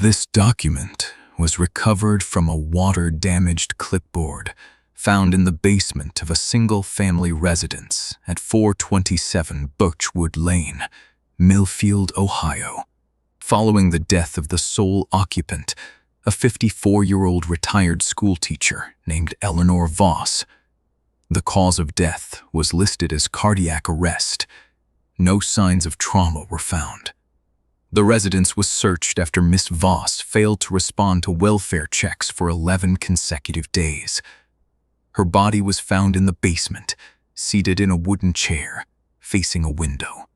This document was recovered from a water-damaged clipboard found in the basement of a single-family residence at 427 Birchwood Lane, Millfield, Ohio, following the death of the sole occupant, a 54-year-old retired schoolteacher named Eleanor Voss. The cause of death was listed as cardiac arrest. No signs of trauma were found. The residence was searched after Miss Voss failed to respond to welfare checks for 11 consecutive days. Her body was found in the basement, seated in a wooden chair, facing a window.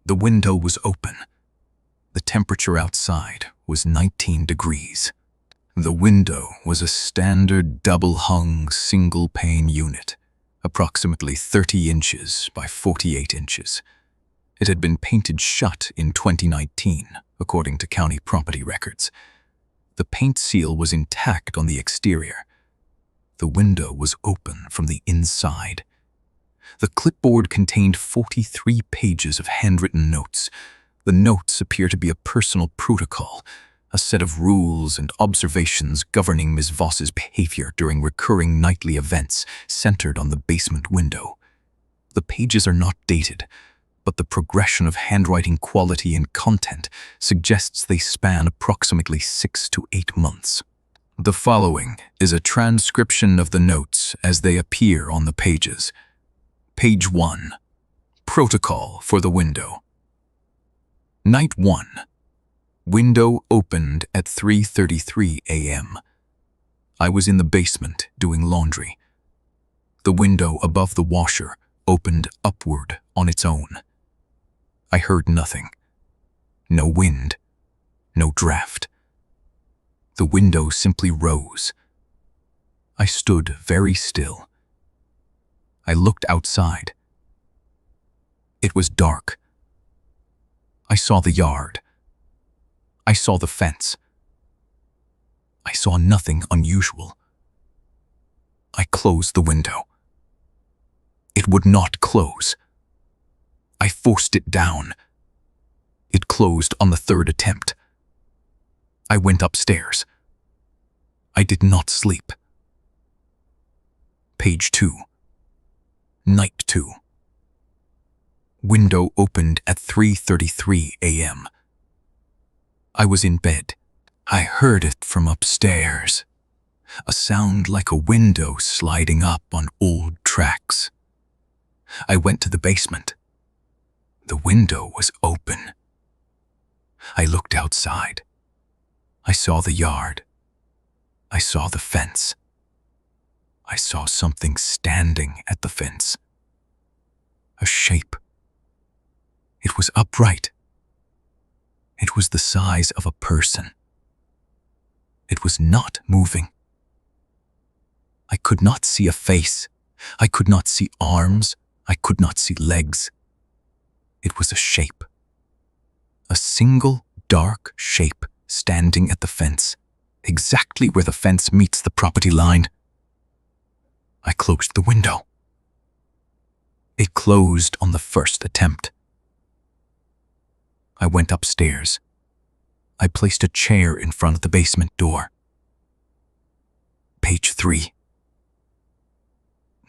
The window was open. The temperature outside was 19 degrees. The window was a standard double-hung single-pane unit, approximately 30 inches by 48 inches. It had been painted shut in 2019, according to county property records. The paint seal was intact on the exterior. The window was open from the inside. The clipboard contained 43 pages of handwritten notes. The notes appear to be a personal protocol, a set of rules and observations governing Ms. Voss's behavior during recurring nightly events centered on the basement window. The pages are not dated, but the progression of handwriting quality and content suggests they span approximately 6 to 8 months. The following is a transcription of the notes as they appear on the pages. Page 1. Protocol for the window. Night 1. Window opened at 3:33 a.m. I was in the basement doing laundry. The window above the washer opened upward on its own. I heard nothing. No wind. No draft. The window simply rose. I stood very still. I looked outside. It was dark. I saw the yard. I saw the fence. I saw nothing unusual. I closed the window. It would not close. I forced it down. It closed on the third attempt. I went upstairs. I did not sleep. Page 2. Night 2. Window opened at 3:33 a.m. I was in bed. I heard it from upstairs. A sound like a window sliding up on old tracks. I went to the basement. The window was open. I looked outside. I saw the yard. I saw the fence. I saw something standing at the fence. A shape. It was upright. It was the size of a person. It was not moving. I could not see a face. I could not see arms. I could not see legs. It was a shape. A single dark shape standing at the fence, exactly where the fence meets the property line. I closed the window. It closed on the first attempt. I went upstairs. I placed a chair in front of the basement door. Page 3.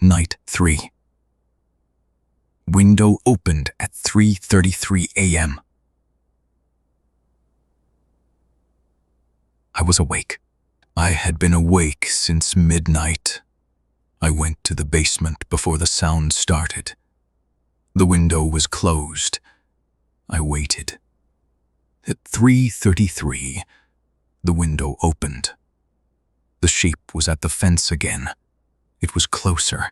Night 3. Window opened at 3:33 a.m. I was awake. I had been awake since midnight. I went to the basement before the sound started. The window was closed. I waited. At 3:33, the window opened. The shape was at the fence again. It was closer.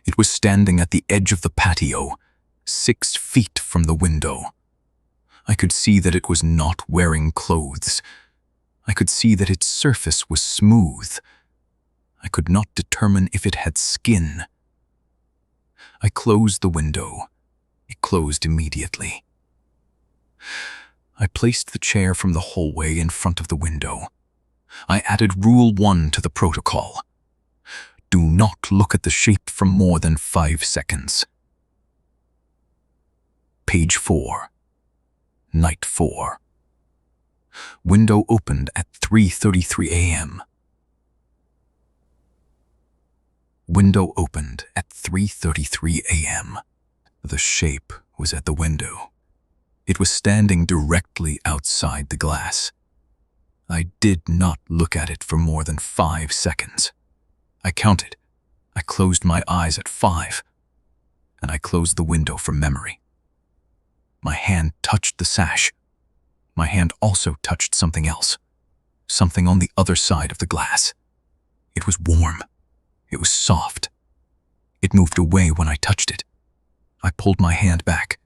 It was standing at the edge of the patio, 6 feet from the window. I could see that it was not wearing clothes. I could see that its surface was smooth. I could not determine if it had skin. I closed the window. It closed immediately. I placed the chair from the hallway in front of the window. I added Rule 1 to the protocol. Do not look at the shape for more than 5 seconds. Page 4. Night 4. Window opened at 3:33 a.m. Window opened at 3:33 a.m. The shape was at the window. It was standing directly outside the glass. I did not look at it for more than 5 seconds. I counted. I closed my eyes at 5, and I closed the window from memory. My hand touched the sash. My hand also touched something else, something on the other side of the glass. It was warm. It was soft. It moved away when I touched it. I pulled my hand back.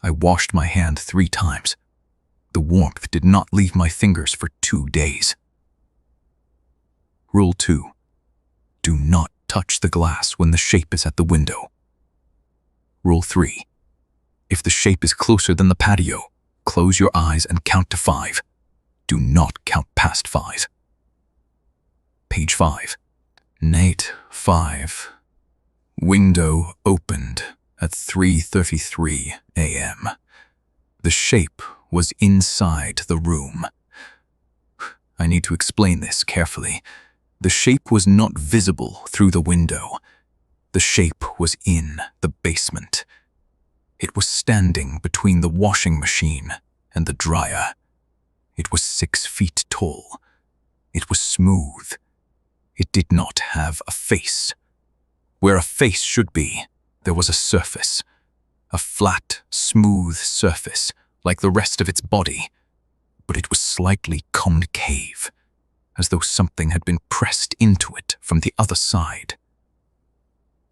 I washed my hand 3 times. The warmth did not leave my fingers for 2 days. Rule 2. Do not touch the glass when the shape is at the window. Rule 3. If the shape is closer than the patio, close your eyes and count to 5. Do not count past 5. Page 5. Night 5. Window opened at 3:33 a.m. The shape was inside the room. I need to explain this carefully. The shape was not visible through the window. The shape was in the basement. It was standing between the washing machine and the dryer. It was 6 feet tall. It was smooth. It did not have a face. Where a face should be, there was a surface. A flat, smooth surface, like the rest of its body, but it was slightly concave, as though something had been pressed into it from the other side.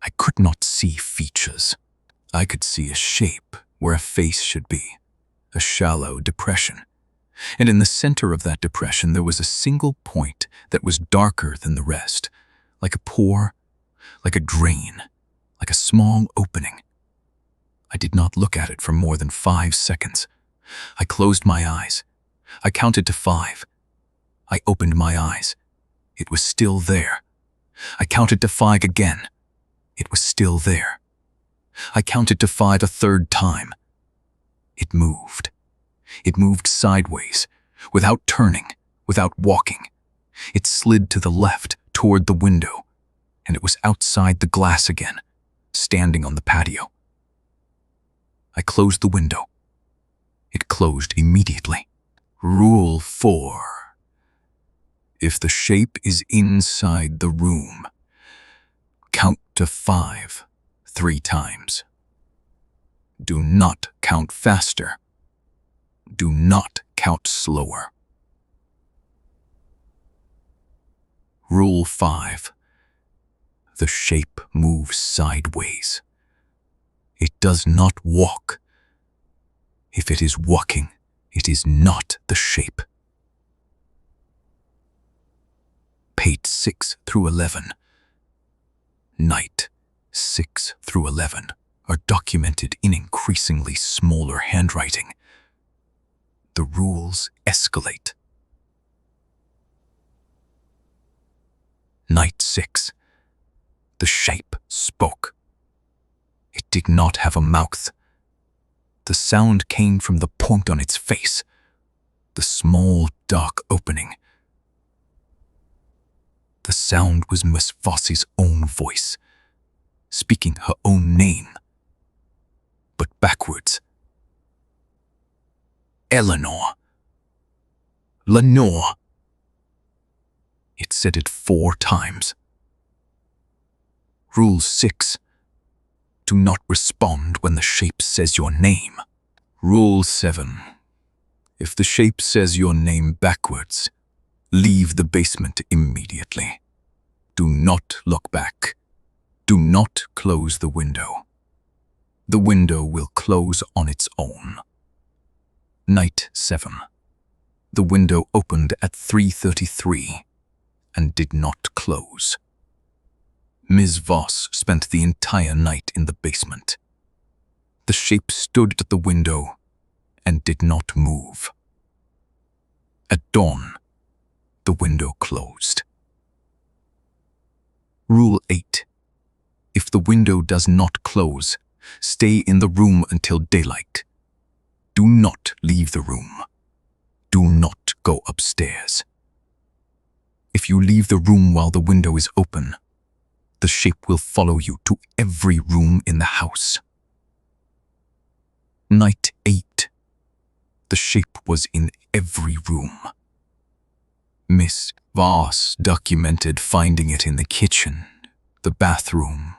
I could not see features. I could see a shape where a face should be, a shallow depression. And in the center of that depression there was a single point that was darker than the rest, like a pore, like a drain, like a small opening. I did not look at it for more than 5 seconds. I closed my eyes. I counted to 5. I opened my eyes. It was still there. I counted to 5 again. It was still there. I counted to 5 a third time. It moved. It moved sideways, without turning, without walking. It slid to the left, toward the window, and it was outside the glass again, standing on the patio. I closed the window. It closed immediately. Rule 4. If the shape is inside the room, count to 5 3 times. Do not count faster. Do not count slower. Rule 5. The shape moves sideways. It does not walk. If it is walking, it is not the shape. Page 6 through 11. Night 6 through 11 are documented in increasingly smaller handwriting. The rules escalate. Night 6. The shape spoke. It did not have a mouth. The sound came from the point on its face, the small, dark opening. The sound was Miss Voss's own voice, speaking her own name, but backwards. Eleanor. Lenore. It said it 4 times. Rule 6. Do not respond when the shape says your name. Rule 7. If the shape says your name backwards, leave the basement immediately. Do not look back. Do not close the window. The window will close on its own. Night 7. The window opened at 3:33 and did not close. Ms. Voss spent the entire night in the basement. The shape stood at the window and did not move. At dawn, the window closed. Rule 8. If the window does not close, stay in the room until daylight. Do not leave the room. Do not go upstairs. If you leave the room while the window is open, the shape will follow you to every room in the house. Night 8. The shape was in every room. Miss Voss documented finding it in the kitchen, the bathroom,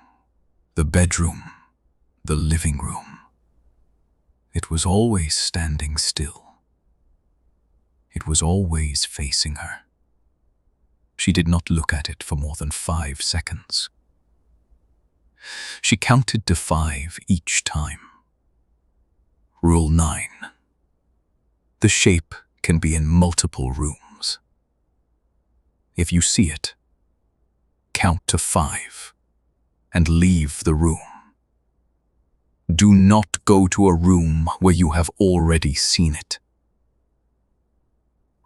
the bedroom, the living room. It was always standing still. It was always facing her. She did not look at it for more than 5 seconds. She counted to 5 each time. Rule 9. The shape can be in multiple rooms. If you see it, count to 5 and leave the room. Do not go to a room where you have already seen it.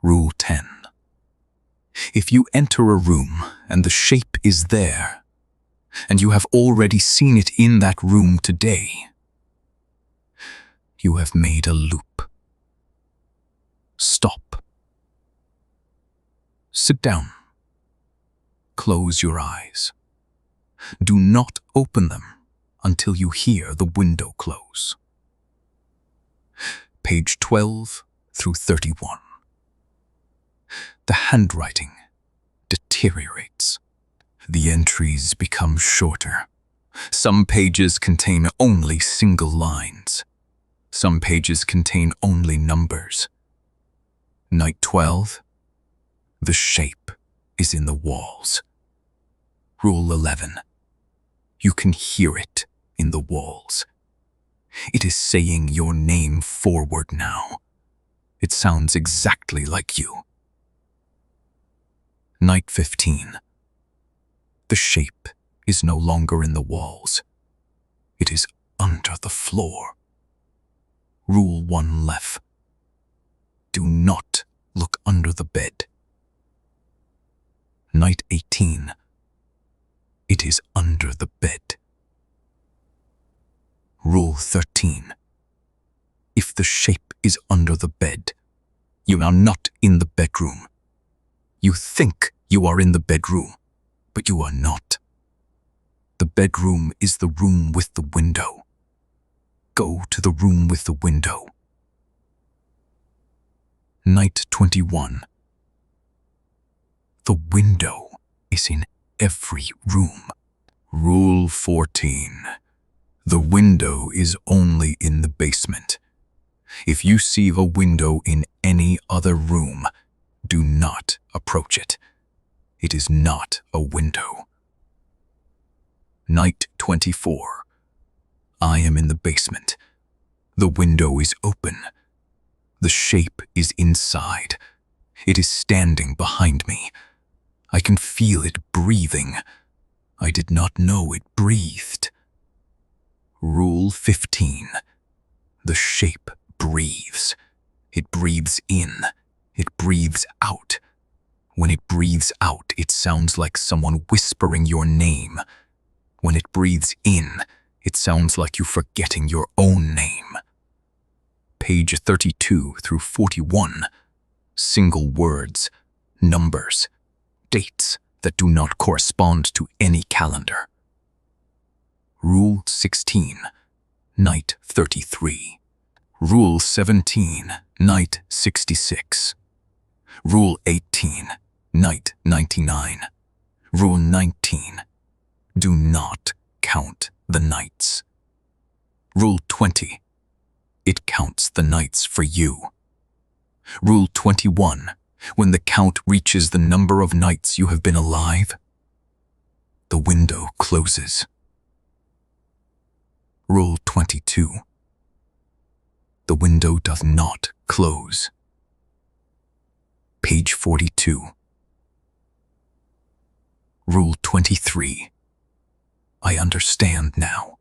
Rule 10. If you enter a room and the shape is there, and you have already seen it in that room today, you have made a loop. Stop. Sit down. Close your eyes. Do not open them until you hear the window close. Page 12 through 31. The handwriting deteriorates. The entries become shorter. Some pages contain only single lines. Some pages contain only numbers. Night 12. The shape is in the walls. Rule 11. You can hear it in the walls. It is saying your name forward now. It sounds exactly like you. Night 15. The shape is no longer in the walls. It is under the floor. Rule 1 left. Do not look under the bed. Night 18. It is under the bed. Rule 13. If the shape is under the bed, you are not in the bedroom. You think you are in the bedroom, but you are not. The bedroom is the room with the window. Go to the room with the window. Night 21. The window is in every room. Rule 14. The window is only in the basement. If you see a window in any other room, do not approach it. It is not a window. Night 24. I am in the basement. The window is open. The shape is inside. It is standing behind me. I can feel it breathing. I did not know it breathed. Rule 15. The shape breathes. It breathes in. It breathes out. When it breathes out, it sounds like someone whispering your name. When it breathes in, it sounds like you forgetting your own name. Page 32 through 41. Single words, numbers, dates that do not correspond to any calendar. Rule 16. Night 33. Rule 17. Night 66. Rule 18. Night 99. Rule 19. Do not count the nights. Rule 20. It counts the nights for you. Rule 21. When the count reaches the number of nights you have been alive, the window closes. Rule 22. The window does not close. Page 42. Rule 23. I understand now.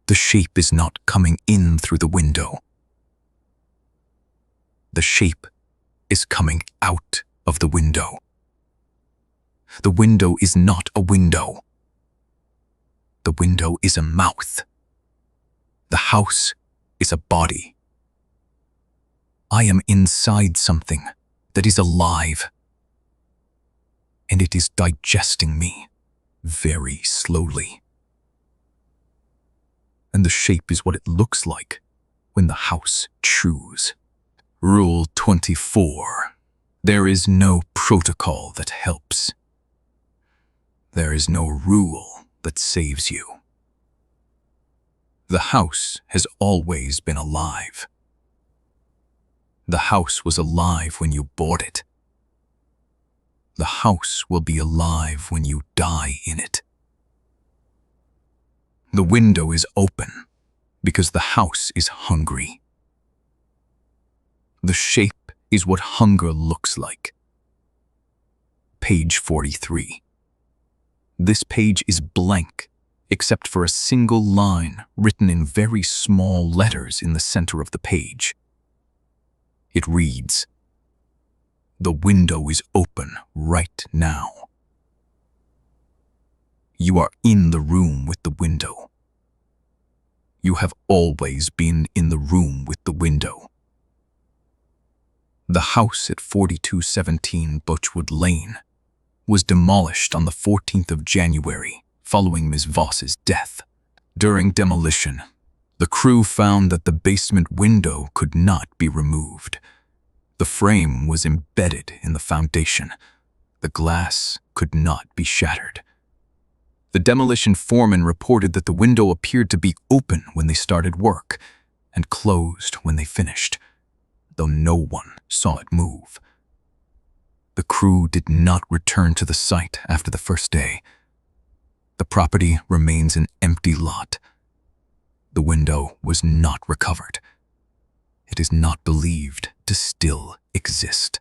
The shape is not coming in through the window. The shape is coming out of the window. The window is not a window. The window is a mouth. The house is a body. I am inside something that is alive. And it is digesting me very slowly. And the shape is what it looks like when the house chews. Rule 24. There is no protocol that helps. There is no rule that saves you. The house has always been alive. The house was alive when you bought it. The house will be alive when you die in it. The window is open because the house is hungry. The shape is what hunger looks like. Page 43. This page is blank, except for a single line written in very small letters in the center of the page. It reads, "The window is open right now." You are in the room with the window. You have always been in the room with the window. The house at 4217 Birchwood Lane was demolished on the 14th of January following Ms. Voss's death. During demolition, the crew found that the basement window could not be removed. The frame was embedded in the foundation. The glass could not be shattered. The demolition foreman reported that the window appeared to be open when they started work and closed when they finished, though no one saw it move. The crew did not return to the site after the first day. The property remains an empty lot. The window was not recovered. It is not believed to still exist.